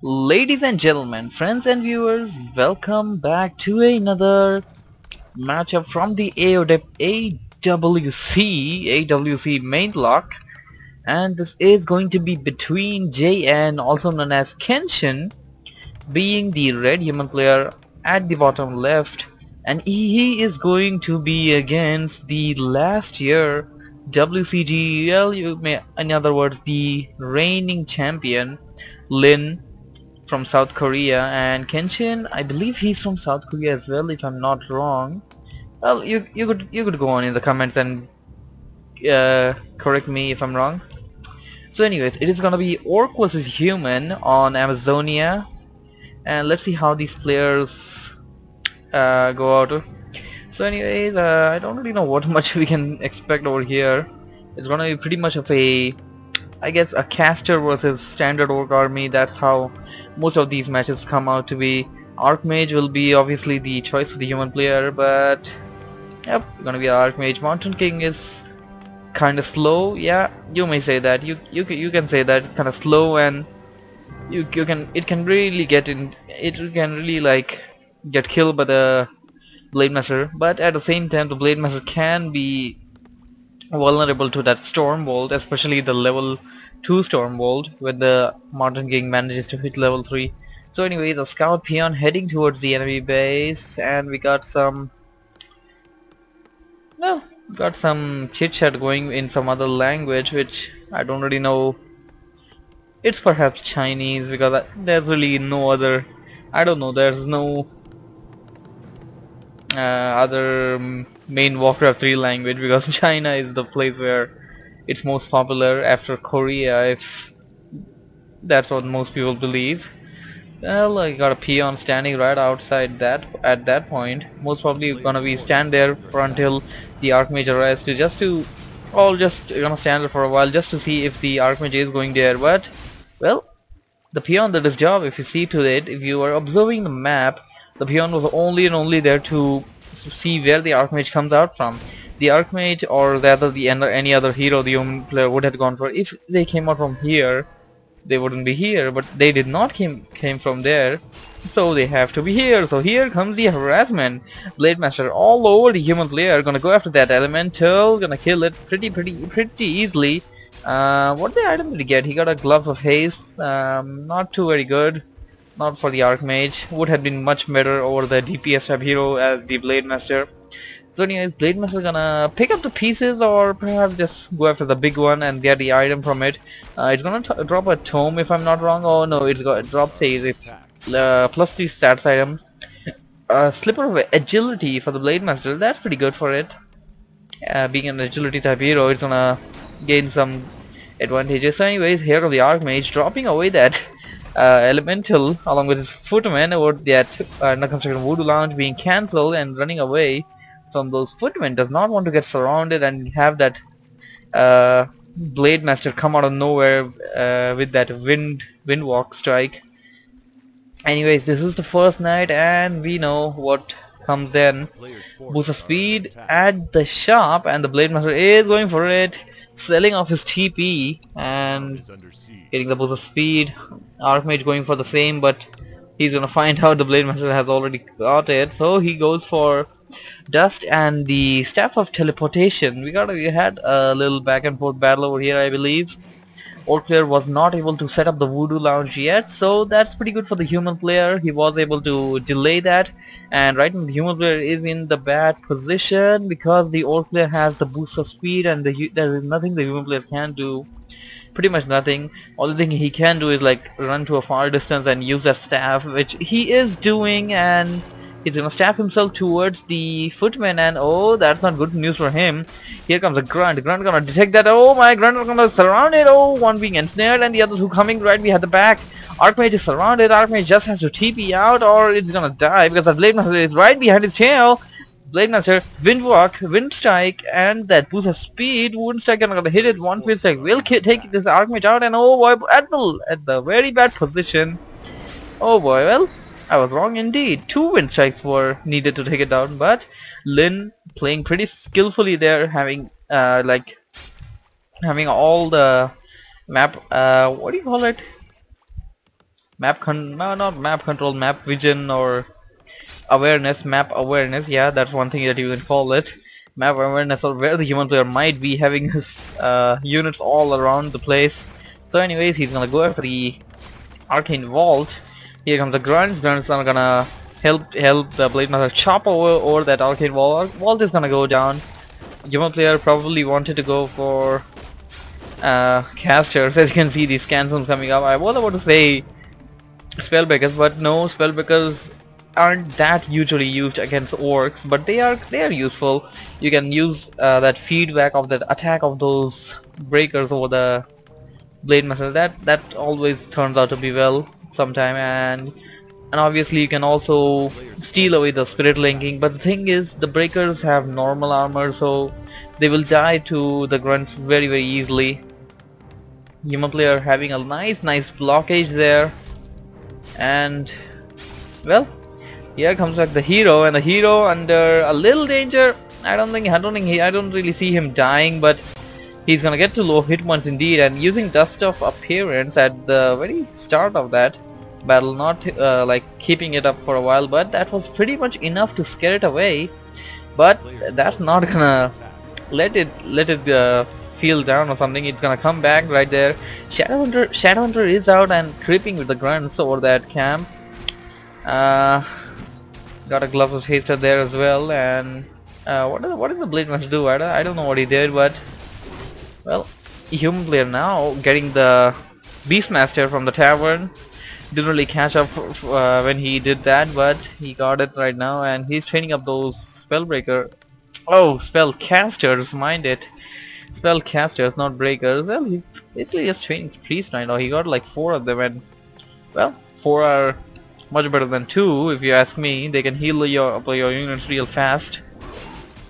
Ladies and gentlemen, friends and viewers, welcome back to another matchup from the AWC Mainblock, and this is going to be between JN, also known as Kenshin, being the red human player at the bottom left, and he is going to be against the last year WCGL, you may, in other words, the reigning champion Lin from South Korea. And Kenshin, I believe he's from South Korea as well, if I'm not wrong. Well, you could go on in the comments and correct me if I'm wrong. So anyways, it is gonna be Orc versus Human on Amazonia, and let's see how these players go out. So anyways, I don't really know what much we can expect over here. It's gonna be pretty much of a, I guess, a caster versus standard orc army. That's how most of these matches come out to be. Archmage will be obviously the choice for the human player, but yep, gonna be Archmage. Mountain King is kind of slow. Yeah, you may say that. You can say that it's kind of slow, and it can really like get killed by the Blade Master. But at the same time, the Blade Master can be vulnerable to that Storm Bolt, especially the level 2 Storm Bolt when the Mountain King manages to hit level 3. So anyways, a scout peon heading towards the enemy base, and we got some chit chat going in some other language which I don't really know. It's perhaps Chinese, because there's really no other, I don't know, there's no other main Warcraft 3 language, because China is the place where it's most popular after Korea, if that's what most people believe. Well, I got a peon standing right outside that at that point. Most probably gonna be stand there for until the Archmage arrives to just gonna stand there for a while just to see if the Archmage is going there. But well, the peon did his job. If you see to it, if you are observing the map, the peon was only and only there to see where the Archmage comes out from. The Archmage, or rather any other hero the human player would have gone for, if they came out from here, they wouldn't be here, but they did not came from there, so they have to be here. So here comes the harassment. Blade Master all over the human player, gonna go after that elemental, gonna kill it pretty easily. What the item did he get? He got a gloves of haste. Not too very good, not for the Archmage. Would have been much better over the DPS type hero as the Blade Master. So anyways, Blade Master gonna pick up the pieces, or perhaps just go after the big one and get the item from it. It's gonna drop a tome if I'm not wrong. Oh no, it's got drop says it's +3 stats item. Slipper of agility for the Blade Master. That's pretty good for it. Being an agility type hero, it's gonna gain some advantages. So anyways, here comes the Archmage dropping away that elemental along with his footman over that under construction voodoo lounge being cancelled, and running away from those footmen. Does not want to get surrounded and have that Blade Master come out of nowhere with that wind walk strike. Anyways, this is the first night, and we know what comes then. Boost of speed at the shop, and the Blade Master is going for it, selling off his TP and getting the boost of speed. Archmage going for the same, but he's gonna find out the Blade Master has already got it, so he goes for Dust and the Staff of Teleportation. We had a little back and forth battle over here, I believe. Orc player was not able to set up the voodoo lounge yet, so that's pretty good for the human player. He was able to delay that, and right now the human player is in the bad position because the orc player has the boost of speed, and there is nothing the human player can do. Pretty much nothing. Only thing he can do is like run to a far distance and use that staff, which he is doing, and he's gonna staff himself towards the footman, and oh, that's not good news for him. Here comes a grunt. Grunt gonna detect that. Oh my, grunt is gonna surround it. Oh, one being ensnared and the others who coming right behind the back. Archmage is surrounded. Archmage just has to TP out, or it's gonna die because the Blade Master is right behind his tail. Blade Master, Wind Walk, Wind Strike, and that boost of speed. Wind Strike gonna hit it. One Wind Strike will take this Archmage out, and oh boy, at the very bad position. Oh boy, well, I was wrong indeed. 2 wind strikes were needed to take it down, but Lin playing pretty skillfully there, having having all the map, what do you call it? no, not map control, map vision or awareness, map awareness. Yeah, that's one thing that you can call it. Map awareness, or where the human player might be having his units all around the place. So anyways, he's gonna go after the arcane vault. Here comes the grunts. Grunts are gonna help the blade master chop over that arcane vault. Vault is gonna go down. Human player probably wanted to go for casters. As you can see, these scansons coming up. I was about to say spellbreakers, but no, spellbreakers aren't that usually used against orcs, but they are useful. You can use that feedback of that attack of those breakers over the blade master. That always turns out to be well sometime, and obviously you can also steal away the spirit linking. But the thing is, the breakers have normal armor, so they will die to the grunts very easily. Human player having a nice blockage there, and well, here comes back the hero, and the hero under a little danger. I don't really see him dying, but he's gonna get to low hit points indeed, and using Dust of Appearance at the very start of that battle, not like keeping it up for a while, but that was pretty much enough to scare it away. But that's not gonna let it feel down or something. It's gonna come back right there. Shadowhunter is out and creeping with the grunts over that camp. Got a glove of haster there as well, and what did the blade master do? I don't know what he did, but well, human player now getting the beastmaster from the tavern. Didn't really catch up when he did that, but he got it right now, and he's training up those spellcasters, mind it. Spellcasters, not breakers. Well, he's basically just training priest right now. He got like 4 of them, and well, 4 are much better than 2 if you ask me. They can heal your units real fast.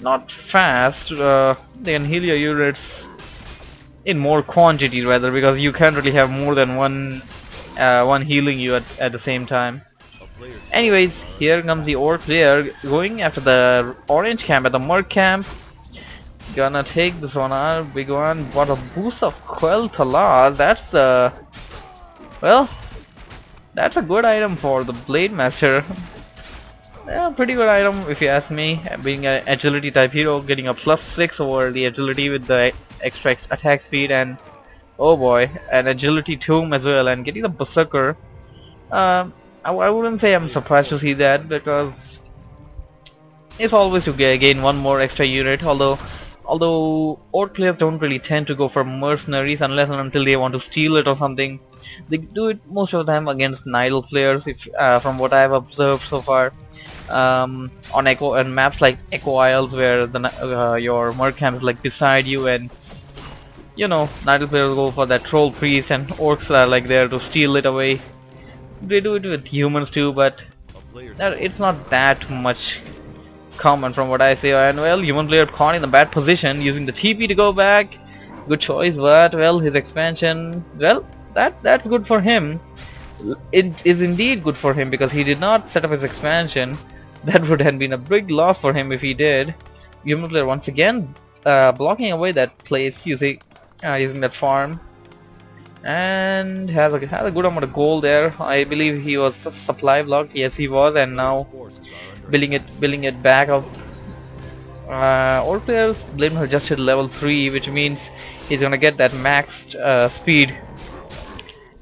Not fast, they can heal your units in more quantity rather, because you can't really have more than one healing you at the same time. Anyways, here comes the orc player going after the orange camp at the merc camp. Gonna take this one out, big one. What a boost of Quell Talas. That's well, that's a good item for the blade master. Yeah, pretty good item if you ask me. Being an agility type hero, getting a +6 over the agility with the extra attack speed, and oh boy, an agility tomb as well, and getting the berserker. I wouldn't say I'm surprised to see that, because it's always to gain one more extra unit. Although orc players don't really tend to go for mercenaries unless and until they want to steal it or something. They do it most of the time against Nidal players, if from what I've observed so far. On maps like Echo Isles, where the your merc camp is like beside you, and you know, Nidal players go for that troll priest, and orcs are like there to steal it away. They do it with humans too, but it's not that much common from what I say. And well, human player caught in a bad position, using the TP to go back. Good choice, but well, his expansion, well, that's good for him. It is indeed good for him, because he did not set up his expansion. That would have been a big loss for him if he did. Human player once again blocking away that place using that farm, and has a good amount of gold there. I believe he was supply blocked. Yes, he was, and now building it back up. All players blame her just hit level 3, which means he's gonna get that maxed speed.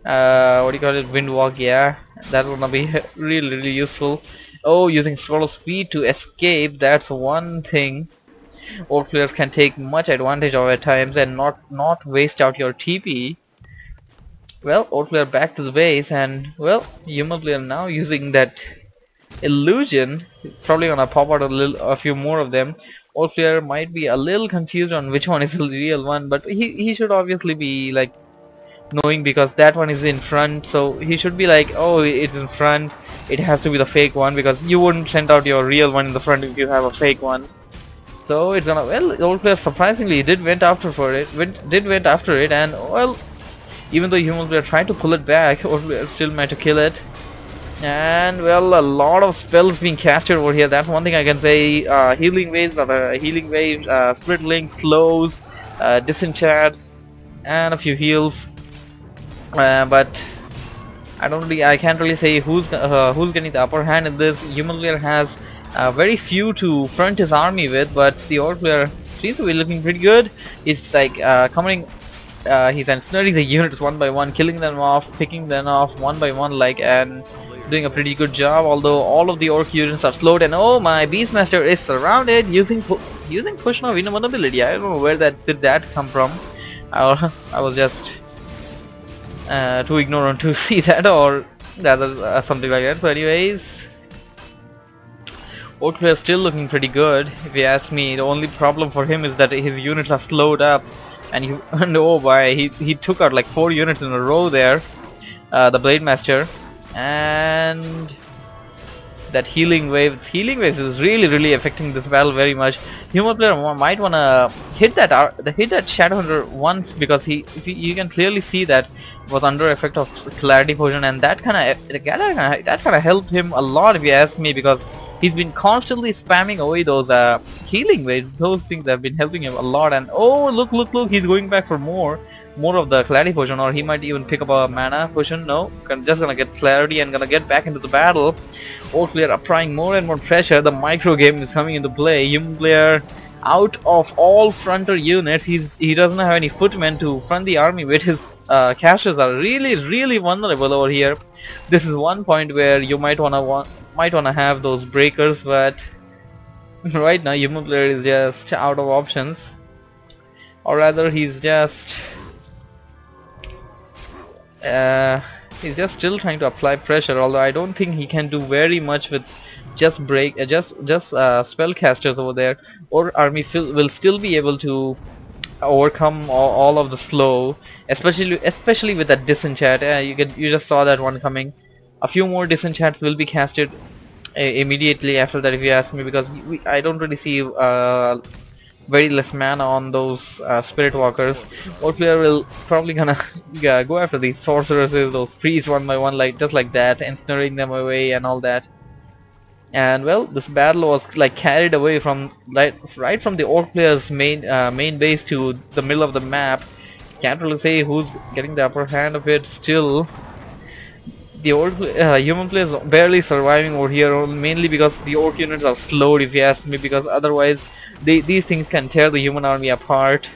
What do you call it? Wind walk. Yeah, that's gonna be really useful. Oh, using scroll of speed to escape. That's one thing all players can take much advantage of at times, and not waste out your TP. Well, old player back to the base, and well, human player now using that illusion. Probably gonna pop out a few more of them. Old player might be a little confused on which one is the real one, but he should obviously be like knowing, because that one is in front, so he should be like, oh, it's in front, it has to be the fake one, because you wouldn't send out your real one in the front if you have a fake one. So it's gonna, well, the old player surprisingly went after it, and well, even though human player tried to pull it back, old player still managed to kill it. And well, a lot of spells being casted over here. That's one thing I can say. Healing waves, spirit links, slows, disenchants, and a few heals. But I can't really say who's getting the upper hand in this. Human player has very few to front his army with, but the orc player seems to be looking pretty good. He's like coming. He's ensnaring the units one by one, killing them off, picking them off one by one, like, and doing a pretty good job. Although all of the orc units are slowed, and oh, my Beastmaster is surrounded using push of invulnerability. I don't know where did that come from. I was just too ignorant to see that, or something like that. So anyways, orc player is still looking pretty good if you ask me. The only problem for him is that his units are slowed up, and oh boy, he took out like 4 units in a row there, the Blade Master. And that healing wave is really affecting this battle very much. Human player might wanna hit that Shadowhunter once, because you can clearly see that it was under effect of Clarity Potion, and that kind of helped him a lot if you ask me, because he's been constantly spamming away those healing waves. Those things have been helping him a lot. And oh, look, he's going back for more of the Clarity Potion, or he might even pick up a Mana Potion. No, just gonna get Clarity and gonna get back into the battle. Orc player applying more and more pressure. The micro game is coming into play. Human player, out of all fronter units, he doesn't have any footmen to front the army with. His casters are really vulnerable over here. This is one point where you might wanna have those breakers, but right now human player is just out of options, or rather he's just still trying to apply pressure. Although I don't think he can do very much with just spellcasters over there, or army will still be able to overcome all of the slow, especially with that disenchant. You just saw that one coming. A few more disenchants will be casted immediately after that, if you ask me, because I don't really see very less mana on those spirit walkers. Orc player will probably gonna go after these sorceresses, those priests one by one, just like that, ensnaring them away and all that. And well, this battle was like carried away from right from the orc player's main base to the middle of the map. Can't really say who's getting the upper hand of it. Still, the human players barely surviving over here, mainly because the orc units are slowed, if you ask me, because otherwise these things can tear the human army apart.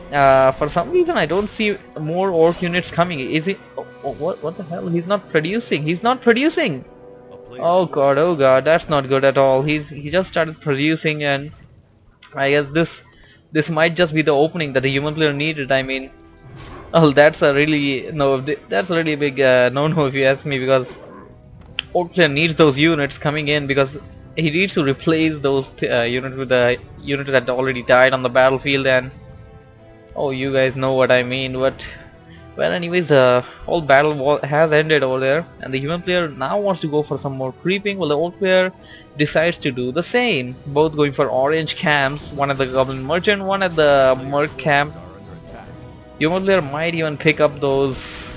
For some reason I don't see more orc units coming. Is it? What the hell? He's not producing. Oh god, that's not good at all. He just started producing, and I guess this might just be the opening that the human player needed. I mean, oh, that's a really big no-no if you ask me, because orc player needs those units coming in, because he needs to replace those units with the unit that already died on the battlefield. And oh, you guys know what I mean. But well, anyways, all battle has ended over there, and the human player now wants to go for some more creeping. Well, the orc player decides to do the same, both going for orange camps, one at the Goblin Merchant, one at the Merc camp. Human player might even pick up those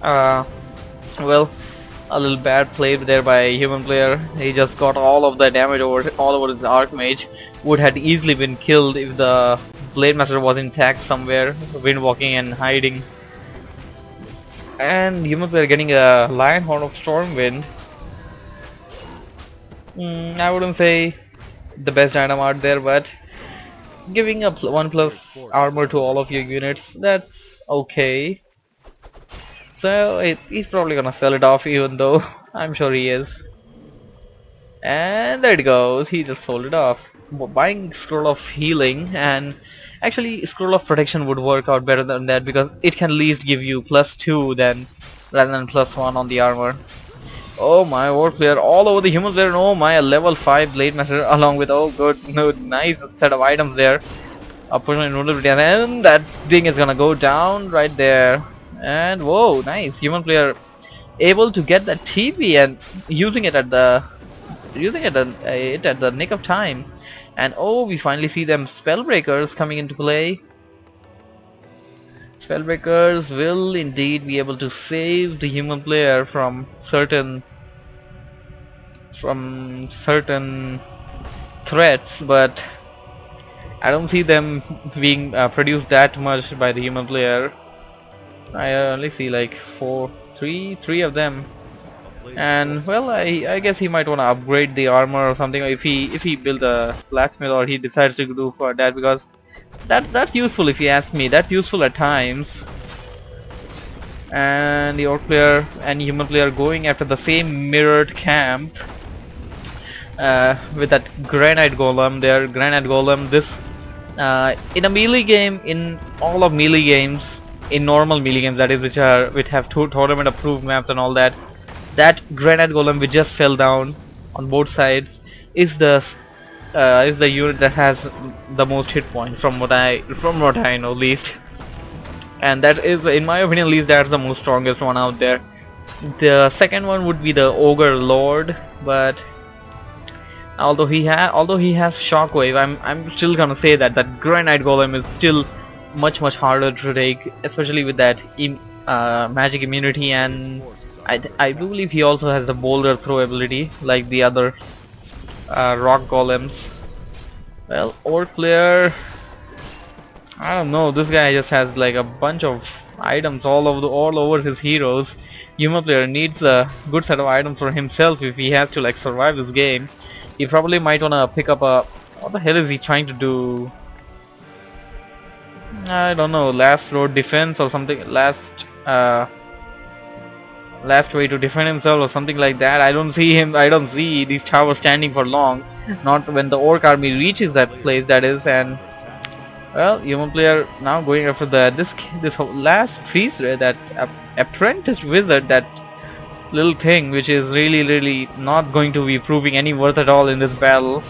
well, a little bad play there by human player. He just got all of the damage all over his Archmage. Would had easily been killed if the Blade Master was intact somewhere, windwalking and hiding. And human player getting a Lionheart of Stormwind. I wouldn't say the best item out there, but giving a 1+ armor to all of your units, that's okay. So he's probably gonna sell it off, even though I'm sure he is. And there it goes, he just sold it off. Buying Scroll of Healing, and actually Scroll of Protection would work out better than that, because it can at least give you +2 rather than +1 on the armor. Oh my, orc player all over the human player. Oh my, a level 5 Blade Master along with, oh good, no, nice set of items there. Opportunity invulnerability, and then that thing is gonna go down right there. And whoa, nice, human player able to get that TP and using it at the nick of time. And oh, we finally see them Spellbreakers coming into play. Spellbreakers will indeed be able to save the human player from certain threats, but I don't see them being produced that much by the human player. I only see like 4 three of them. And well, I guess he might want to upgrade the armor or something if he builds a blacksmith, or he decides to do for that, because that's useful if you ask me. That's useful at times. And the orc player and human player going after the same mirrored camp with that granite golem. Their granite golem. This in a melee game, in all of melee games, in normal melee games, that is, which have tournament approved maps and all that, that granite golem which just fell down on both sides is the unit that has the most hit points from what I know least. And that is, in my opinion, at least that's the most strongest one out there. The second one would be the ogre lord, but although he has shockwave, I'm still gonna say that that granite golem is still much harder to take, especially with that magic immunity, and I do believe he also has the boulder throw ability like the other rock golems. Well, orc player, I don't know, this guy just has like a bunch of items all over his heroes. Human player needs a good set of items for himself if he has to like survive this game. He probably might wanna pick up a, what the hell is he trying to do? I don't know, last road defense or something, last way to defend himself or something like that. I don't see these towers standing for long, not when the orc army reaches that place, that is. And well, human player now going after this last priest, that apprentice wizard, that little thing which is really not going to be proving any worth at all in this battle.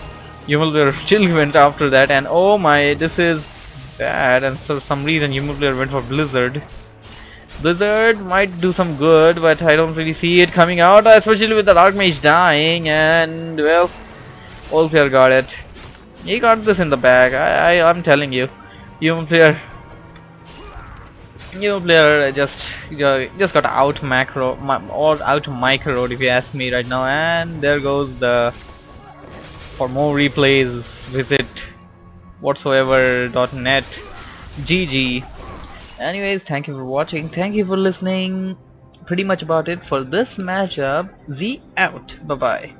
Human player still went after that, and oh my, this is bad. And so for some reason human player went for blizzard. Blizzard might do some good, but I don't really see it coming out, especially with the Archmage dying. And well, old player got it. He got this in the bag. I'm telling you, human player just got out macro or out micro, if you ask me right now. And there goes the, for more replays visit whatsoever.net. GG. Anyways, thank you for watching, thank you for listening. Pretty much about it for this matchup. Z out. Bye bye.